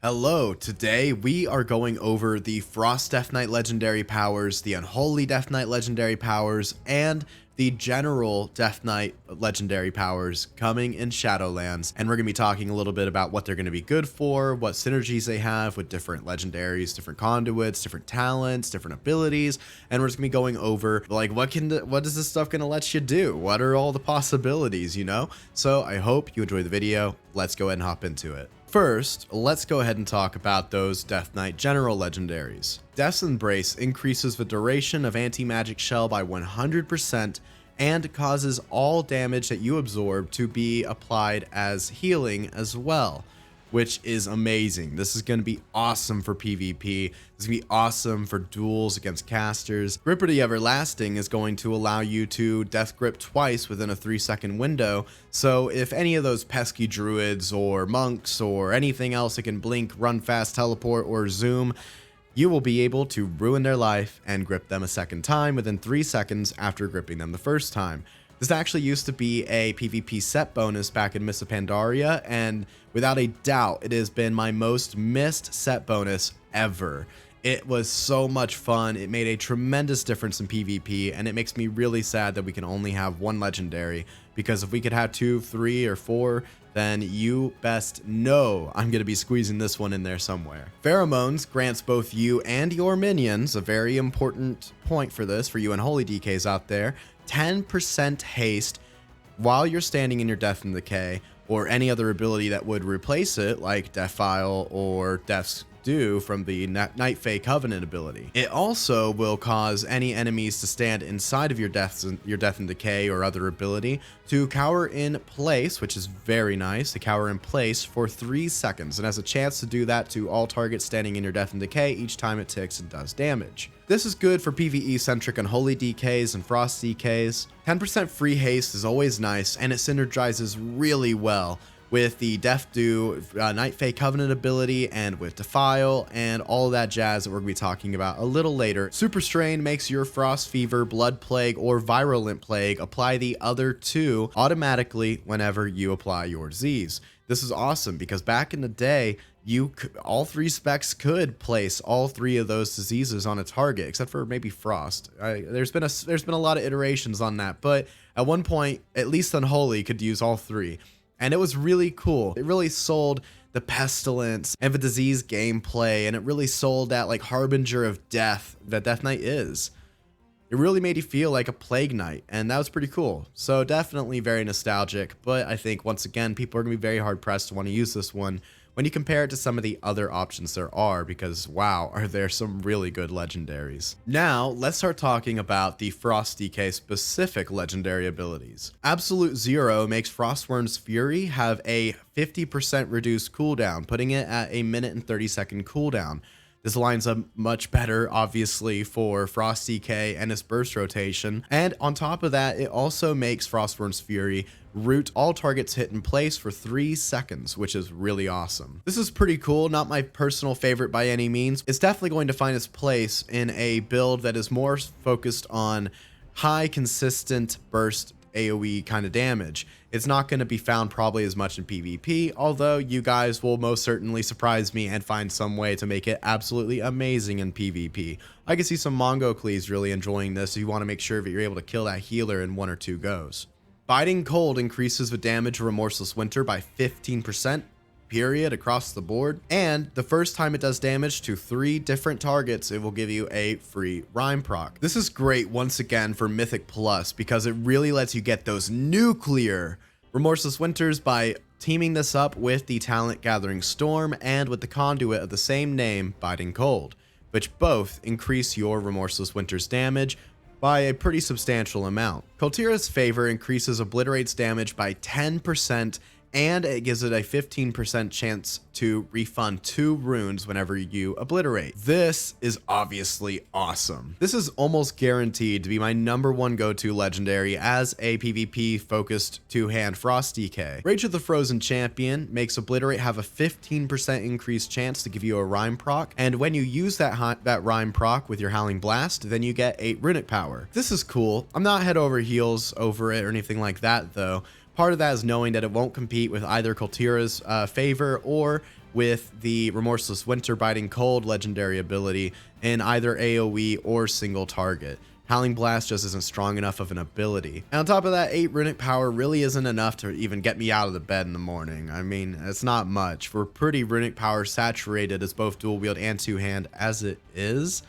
Hello, today we are going over the Frost Death Knight legendary powers, the Unholy Death Knight legendary powers, and the General Death Knight legendary powers coming in Shadowlands. And we're going to be talking a little bit about what they're going to be good for, what synergies they have with different legendaries, different conduits, different talents, different abilities. And we're just going to be going over like what is this stuff going to let you do? What are all the possibilities, you know? So I hope you enjoy the video. Let's go ahead and hop into it. First, let's go ahead and talk about those Death Knight General Legendaries. Death's Embrace increases the duration of anti-magic shell by 100% and causes all damage that you absorb to be applied as healing as well, which is amazing. This is going to be awesome for PvP. This is going to be awesome for duels against casters. Grip of the Everlasting is going to allow you to death grip twice within a 3-second window. So if any of those pesky druids or monks or anything else that can blink, run fast, teleport, or zoom, you will be able to ruin their life and grip them a second time within 3 seconds after gripping them the first time. This actually used to be a PvP set bonus back in Mists of Pandaria, and without a doubt, it has been my most missed set bonus ever. It was so much fun. It made a tremendous difference in PvP, and it makes me really sad that we can only have one legendary, because if we could have 2, 3, or 4, then you best know I'm going to be squeezing this one in there somewhere. Pheromones grants both you and your minions, a very important point for this, for you Unholy DKs out there, 10% haste while you're standing in your Death and Decay, or any other ability that would replace it, like Defile or Death's Due from the Night Fae Covenant ability. It also will cause any enemies to stand inside of your Death and Decay or other ability to cower in place, which is very nice, to cower in place for 3 seconds, and has a chance to do that to all targets standing in your Death and Decay each time it ticks and does damage. This is good for PvE-centric Unholy DKs and Frost DKs. 10% free haste is always nice, and it synergizes really well with the Death Due Night Fae Covenant ability and with Defile and all of that jazz that we're going to be talking about a little later. Super Strain makes your Frost Fever, Blood Plague, or Virulent Plague apply the other two automatically whenever you apply your Z's. This is awesome because back in the day, all 3 specs could place all 3 of those diseases on a target, except for maybe Frost. There's been a lot of iterations on that, but at one point, at least Unholy could use all 3. And it was really cool. It really sold the pestilence and the disease gameplay, and it really sold that like harbinger of death that Death Knight is. It really made you feel like a Plague Knight, and that was pretty cool. So definitely very nostalgic, but I think once again, people are going to be very hard pressed to want to use this one when you compare it to some of the other options there are, because wow, are there some really good legendaries. Now, let's start talking about the Frost DK specific legendary abilities. Absolute Zero makes Frostwyrm's Fury have a 50% reduced cooldown, putting it at a 1:30 cooldown. This lines up much better, obviously, for Frost DK and its burst rotation. And on top of that, it also makes Frostwyrm's Fury root all targets hit in place for 3 seconds, which is really awesome. This is pretty cool, not my personal favorite by any means. It's definitely going to find its place in a build that is more focused on high, consistent burst AoE kind of damage. It's not going to be found probably as much in PvP, although you guys will most certainly surprise me and find some way to make it absolutely amazing in PvP. I can see some Mongocles really enjoying this if you want to make sure that you're able to kill that healer in 1 or 2 goes. Biting Cold increases the damage of Remorseless Winter by 15%, period, across the board, and the first time it does damage to 3 different targets, it will give you a free rhyme proc. This is great once again for Mythic Plus because it really lets you get those nuclear Remorseless Winters by teaming this up with the talent Gathering Storm and with the conduit of the same name, Biting Cold, which both increase your Remorseless Winter's damage by a pretty substantial amount. Kultira's Favor increases Obliterate's damage by 10%, and it gives it a 15% chance to refund 2 runes whenever you obliterate. This is obviously awesome. This is almost guaranteed to be my #1 go-to legendary as a PvP focused 2-hand Frost DK. Rage of the Frozen Champion makes Obliterate have a 15% increased chance to give you a rhyme proc, and when you use that rhyme proc with your Howling Blast, then you get 8 runic power. This is cool. I'm not head over heels over it or anything like that though. Part of that is knowing that it won't compete with either Kultira's Favor or with the Remorseless Winter Biting Cold legendary ability in either AoE or single target. Howling Blast just isn't strong enough of an ability. And on top of that, 8 runic power really isn't enough to even get me out of the bed in the morning. I mean, it's not much. We're pretty runic power saturated as both dual wield and two hand as it is.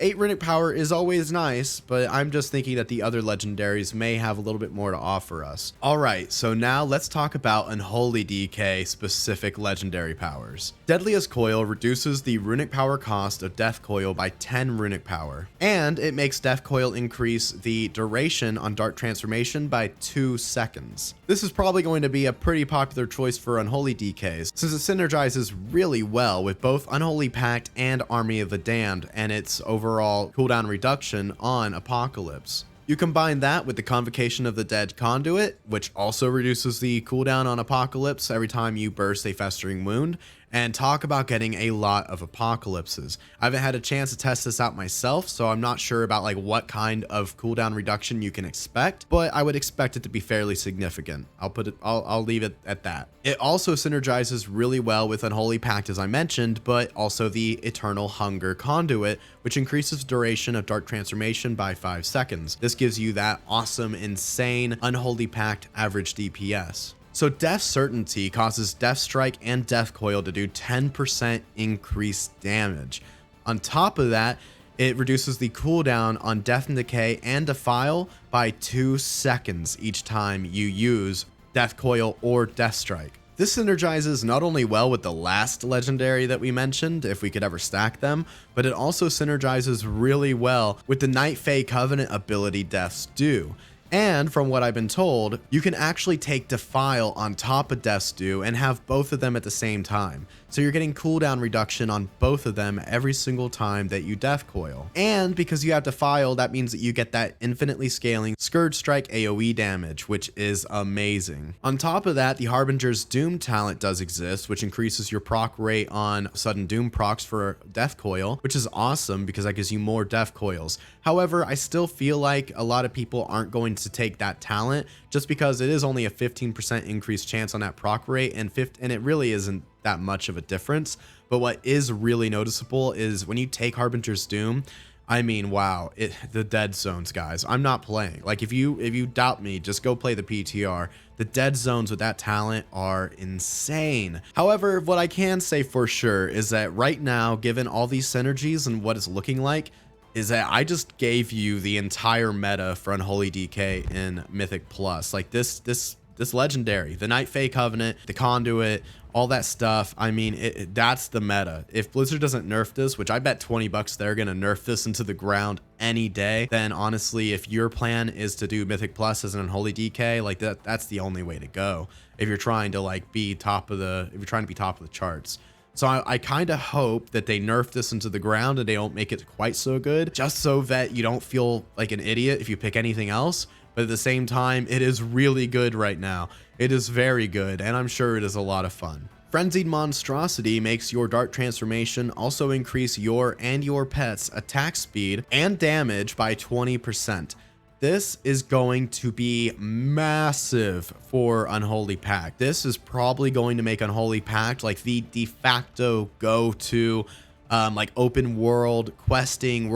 8 runic power is always nice, but I'm just thinking that the other legendaries may have a little bit more to offer us. Alright, so now let's talk about Unholy DK specific legendary powers. Deadliest Coil reduces the runic power cost of Death Coil by 10 runic power, and it makes Death Coil increase the duration on Dark Transformation by 2 seconds. This is probably going to be a pretty popular choice for Unholy DKs, since it synergizes really well with both Unholy Pact and Army of the Damned, and its overall cooldown reduction on Apocalypse. You combine that with the Convocation of the Dead Conduit, which also reduces the cooldown on Apocalypse every time you burst a Festering Wound, and talk about getting a lot of Apocalypses. I haven't had a chance to test this out myself, so I'm not sure about like what kind of cooldown reduction you can expect, but I would expect it to be fairly significant. I'll leave it at that. It also synergizes really well with Unholy Pact, as I mentioned, but also the Eternal Hunger Conduit, which increases duration of Dark Transformation by 5 seconds. This gives you that awesome, insane Unholy Pact average DPS. So Death Certainty causes Death Strike and Death Coil to do 10% increased damage. On top of that, it reduces the cooldown on Death and Decay and Defile by 2 seconds each time you use Death Coil or Death Strike. This synergizes not only well with the last legendary that we mentioned, if we could ever stack them, but it also synergizes really well with the Night Fae Covenant ability Death's Due. And from what I've been told, you can actually take Defile on top of Death's Due and have both of them at the same time. So you're getting cooldown reduction on both of them every single time that you Death Coil. And because you have Defile, that means that you get that infinitely scaling Scourge Strike AoE damage, which is amazing. On top of that, the Harbinger's Doom talent does exist, which increases your proc rate on sudden Doom procs for Death Coil, which is awesome because that gives you more Death Coils. However, I still feel like a lot of people aren't going to take that talent just because it is only a 15% increased chance on that proc rate, and it really isn't that much of a difference. But what is really noticeable is when you take Harbinger's Doom, I mean, wow, the dead zones, guys. I'm not playing. Like, if you doubt me, just go play the PTR. The dead zones with that talent are insane. However, what I can say for sure is that right now, given all these synergies and what it's looking like, is that I just gave you the entire meta for Unholy DK in Mythic Plus. Like this legendary, the Night Fae Covenant, the Conduit, all that stuff. I mean, that's the meta. If Blizzard doesn't nerf this, which I bet 20 bucks they're gonna nerf this into the ground any day, then honestly, if your plan is to do Mythic Plus as an Unholy DK, like that's the only way to go. If you're trying to like be top of the charts. So I kind of hope that they nerf this into the ground and they don't make it quite so good, just so that you don't feel like an idiot if you pick anything else. But at the same time, it is really good right now. It is very good, and I'm sure it is a lot of fun. Frenzied Monstrosity makes your Dark Transformation also increase your and your pet's attack speed and damage by 20%. This is going to be massive for Unholy Pact. This is probably going to make Unholy Pact like the de facto go-to like open world questing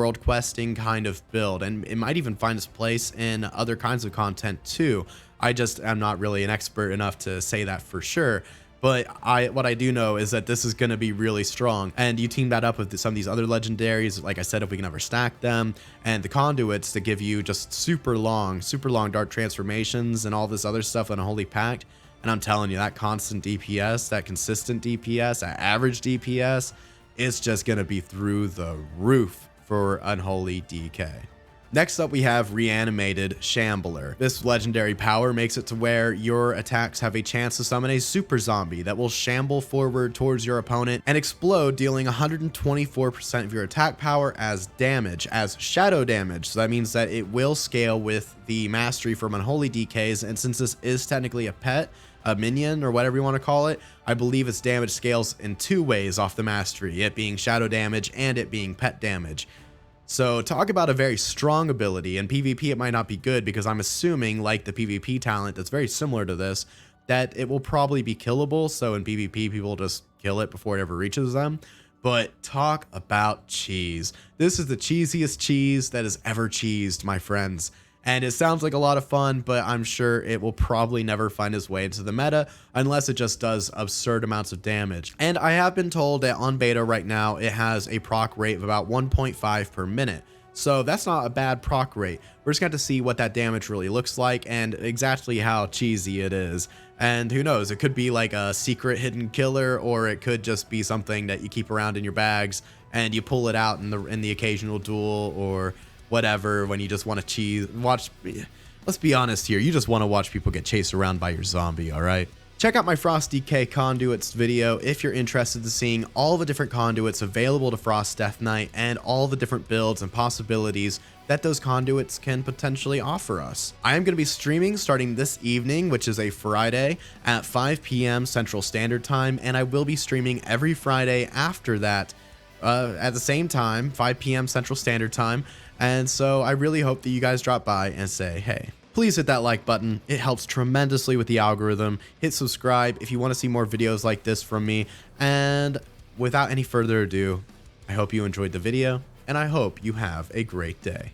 kind of build, and it might even find its place in other kinds of content too. I just am not really an expert enough to say that for sure. But what I do know is that this is going to be really strong, and you team that up with some of these other legendaries, like I said, if we can ever stack them, and the conduits to give you just super long Dark Transformations and all this other stuff on a Holy Pact. And I'm telling you, that constant DPS, that consistent DPS, that average DPS, it's just going to be through the roof for Unholy DK. Next up, we have Reanimated Shambler. This legendary power makes it to where your attacks have a chance to summon a super zombie that will shamble forward towards your opponent and explode, dealing 124% of your attack power as damage, as shadow damage. So that means that it will scale with the mastery from Unholy DKs, and since this is technically a pet, a minion, or whatever you want to call it, I believe its damage scales in 2 ways off the mastery, it being shadow damage and it being pet damage. So talk about a very strong ability. In PvP, it might not be good because I'm assuming, like the PvP talent that's very similar to this, that it will probably be killable. So in PvP, people just kill it before it ever reaches them. But talk about cheese. This is the cheesiest cheese that has ever cheesed, my friends. And it sounds like a lot of fun, but I'm sure it will probably never find its way into the meta unless it just does absurd amounts of damage. And I have been told that on beta right now, it has a proc rate of about 1.5 per minute. So that's not a bad proc rate. We're just going to see what that damage really looks like and exactly how cheesy it is. And who knows, it could be like a secret hidden killer, or it could just be something that you keep around in your bags and you pull it out in the occasional duel or whatever when you just want to watch. Let's be honest here, you just want to watch people get chased around by your zombie, all right? Check out my Frost DK conduits video if you're interested in seeing all the different conduits available to Frost Death Knight and all the different builds and possibilities that those conduits can potentially offer us. I am going to be streaming starting this evening, which is a Friday at 5 p.m. Central Standard Time, and I will be streaming every Friday after that at the same time, 5 p.m. Central Standard Time. And so I really hope that you guys drop by and say, hey. Please hit that like button. It helps tremendously with the algorithm. Hit subscribe if you want to see more videos like this from me. And without any further ado, I hope you enjoyed the video, and I hope you have a great day.